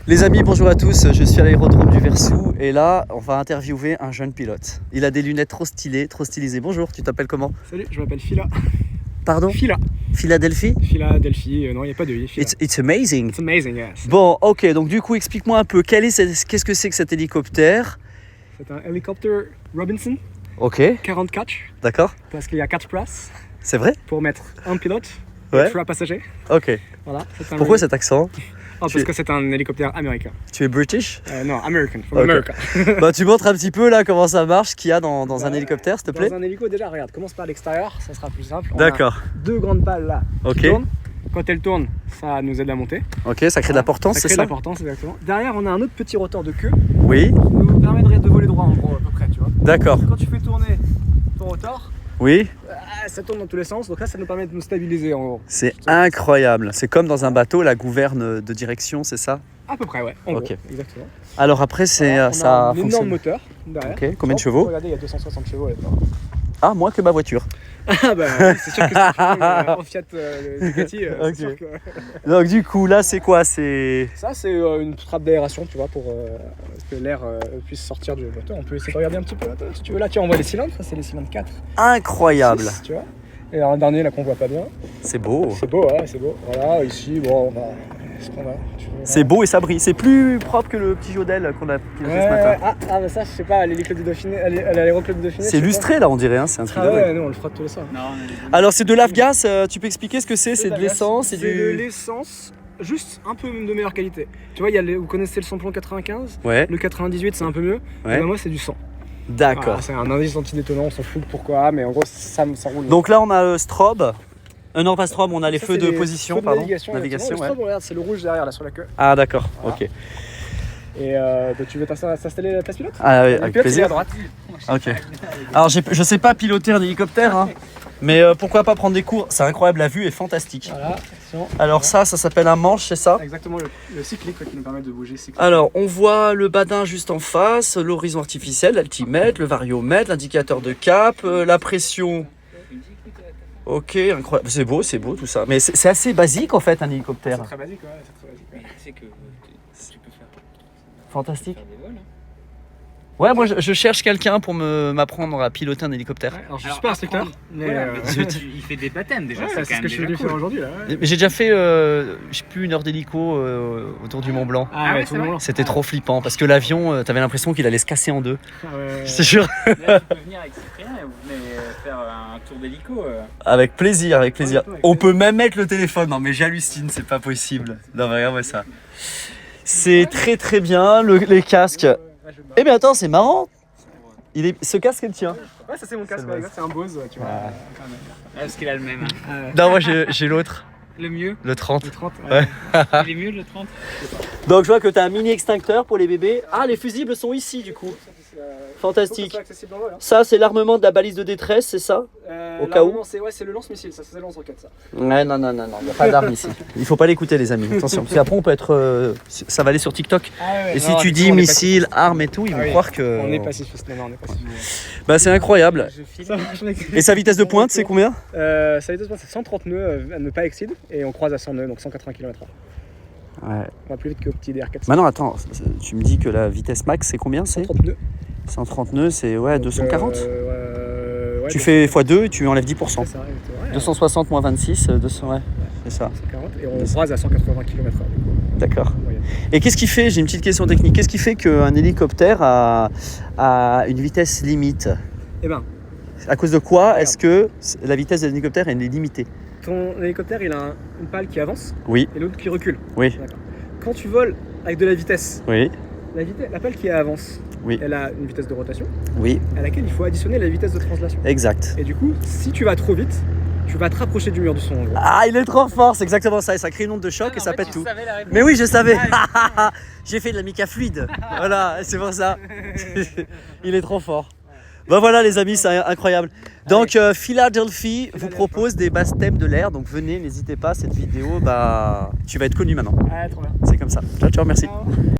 Les amis, bonjour à tous, je suis à l'aérodrome du Versou et là, on va interviewer un jeune pilote. Il a des lunettes trop stylées, trop stylisées. Bonjour, tu t'appelles comment? Salut, je m'appelle Phila. Pardon? Phila. Philadelphie? Philadelphie, non, il n'y a pas de i. It's amazing. It's amazing, yes. Bon, ok, donc du coup, explique-moi un peu, qu'est-ce que c'est que cet hélicoptère? C'est un hélicoptère Robinson, Ok, 44, d'accord, parce qu'il y a 4 places c'est vrai? pour mettre un pilote Ouais. et 3 passagers. Ok. Voilà. C'est un Pourquoi cet accent? Parce que c'est un hélicoptère américain. Tu es British? Non, American, from Ok. America. Bah tu montres un petit peu là comment ça marche, ce qu'il y a dans un hélicoptère, s'il te plaît? Dans un hélico, déjà, regarde, commence par l'extérieur, ça sera plus simple. On D'accord, a 2 grandes pales là Ok. qui tournent. Quand elles tournent, ça nous aide à monter. ok, ça crée de la portance, Ça c'est crée de ça? la portance, exactement. Derrière, on a un autre petit rotor de queue Oui, qui nous permet de voler droit en gros, à peu près, tu vois. d'accord, Quand tu fais tourner ton rotor, oui. ça tourne dans tous les sens, donc là ça nous permet de nous stabiliser en gros. C'est incroyable, c'est comme dans un bateau, la gouverne de direction, c'est ça? À peu près, ouais, en Ok. gros, exactement. Alors après, Voilà, on ça a un énorme fonctionne. moteur derrière. Ok, combien de Hop, chevaux? Regardez, il y a 260 chevaux là-dedans. Ah, moins que ma voiture. Ah bah, c'est sûr que si tu veux en Fiat Ducati, Ok. c'est sûr que... Donc du coup, là, c'est quoi? C'est... Ça, c'est une trappe d'aération, tu vois, pour que l'air puisse sortir du moteur. On peut essayer de regarder un petit peu là, si tu veux. Là, tu envoies les cylindres, ça c'est les cylindres 4. incroyable. 6, tu vois. Et un dernier là qu'on voit pas bien. C'est beau. C'est beau, ouais, c'est beau. Voilà, ici, bon, on va... ce qu'on a. C'est beau et ça brille. C'est plus propre que le petit Jodel qu'on a piloté ce matin. Ah, mais ça, je sais pas, à l'héliclub du Dauphiné, à l'aéroclub du Dauphiné. C'est lustré là, on dirait, hein. C'est un truc Ah de dingue. ouais, nous on le frotte tous les soirs. Alors c'est de l'avgas, tu peux expliquer ce que c'est? C'est de l'essence, c'est c'est de du... l'essence, juste un peu de meilleure qualité. Tu vois, vous connaissez le samplon 95, Ouais, le 98 c'est un peu mieux, Ouais. et ben moi c'est du 100. d'accord. Voilà, c'est un indice antidétonnant, on s'en fout pourquoi, mais en gros ça roule. Donc là, on a strobe. Non, pas strobe, on a les Ça, feux c'est de les position, feux de pardon. Navigation, ouais. le strobe, regarde, c'est le rouge derrière là sur la queue. Ah d'accord, Voilà. ok. Et tu veux t'installer à la place pilote? Ah ouais, Le avec pilote, il est plaisir. à droite. Ok. Alors je sais pas piloter un hélicoptère, hein, mais pourquoi pas prendre des cours? C'est incroyable, la vue est fantastique. Voilà, attention. Alors ça s'appelle un manche, c'est ça? Exactement, le cyclique qui nous permet de bouger cyclique. Alors on voit le badin juste en face, l'horizon artificiel, l'altimètre, le variomètre, l'indicateur de cap, la pression. Ok, incroyable. C'est beau tout ça. Mais c'est assez basique en fait un hélicoptère. C'est très basique, ouais, c'est très basique. Ouais. C'est que tu peux faire Fantastique. des vols. Ouais, moi je cherche quelqu'un pour m'apprendre à piloter un hélicoptère. Ouais, alors je suis Alors, pas instructeur, mais Voilà, mais zut. il fait des baptêmes déjà, ouais, c'est c'est quand ce même que je suis déjà venu faire cool. aujourd'hui là. Ouais. Mais j'ai déjà fait, je sais plus, une heure d'hélico autour du Mont Blanc. Ah ouais, c'est tout le vrai. monde. C'était trop flippant parce que l'avion, t'avais l'impression qu'il allait se casser en deux. Ah ouais. Je te jure. Là, tu peux venir avec Cyprien et vous venez faire un tour d'hélico. Avec plaisir, avec plaisir. Ouais, On peut même mettre le téléphone. Non mais j'hallucine, c'est pas possible. Non mais regarde-moi ça. C'est très très bien, les casques. Eh bien attends, c'est marrant. Ce casque est le tien. Ouais, ça c'est mon casque, C'est le ouais, c'est un Bose, tu vois. Ah. Parce qu'il a le même. Hein. Non, moi j'ai l'autre, Le mieux. le 30. Le 30. Ouais. Il est mieux le 30. Donc je vois que t'as un mini extincteur pour les bébés. Ah, les fusibles sont ici du coup. Fantastique. Accessible en vol, hein. Ça, c'est l'armement de la balise de détresse, c'est ça? Au cas où. C'est le lance-missile, ça c'est le lance-roquette ça. Ouais, non, il n'y a pas d'arme ici. Il faut pas l'écouter, les amis. Attention, parce qu'après, on peut être. Ça va aller sur TikTok. Ah Et si tu dis missile, arme et tout, ils vont croire que. On est pacifiste, non, on est pacifiste. Bah, c'est incroyable. Ça marche, mec. Et sa vitesse de pointe, c'est combien? Sa vitesse de pointe, c'est 130 nœuds à ne pas exceed, et on croise à 100 nœuds, donc 180 km/h. Ouais. On va plus vite que au petit DR400. Maintenant, attends, tu me dis que la vitesse max, c'est combien? C'est 130 nœuds. 130 nœuds, c'est ouais, 240. Ouais, Tu fais x2 et tu enlèves 10%. C'est ça, exactement. Ouais, 260 moins 26, 200, ouais, c'est ça. 140, et on croise à 180 km/h. D'accord. Et qu'est-ce qui fait, j'ai une petite question technique, qu'est-ce qui fait qu'un hélicoptère a une vitesse limite? Eh ben, À cause de quoi est-ce que la vitesse de l'hélicoptère est limitée? ton hélicoptère, il a une pale qui avance Oui, et l'autre qui recule. oui, D'accord. Quand tu voles avec de la vitesse, oui, la pale qui avance, Oui. elle a une vitesse de rotation oui, à laquelle il faut additionner la vitesse de translation. exact. Et du coup, si tu vas trop vite, tu vas te rapprocher du mur du son en gros. Ah, il est trop fort, c'est exactement ça, et ça crée une onde de choc et ça pète tout. Savais la réponse. Mais oui, je savais. J'ai fait de la mica fluide. Voilà, c'est pour ça. Il est trop fort. Bah voilà les amis, c'est incroyable. Donc Philadelphie vous propose des basses thèmes de l'air, donc venez, n'hésitez pas, cette vidéo, bah tu vas être connu maintenant. Ah, trop bien. C'est comme ça. Ciao, ciao, merci. Ciao.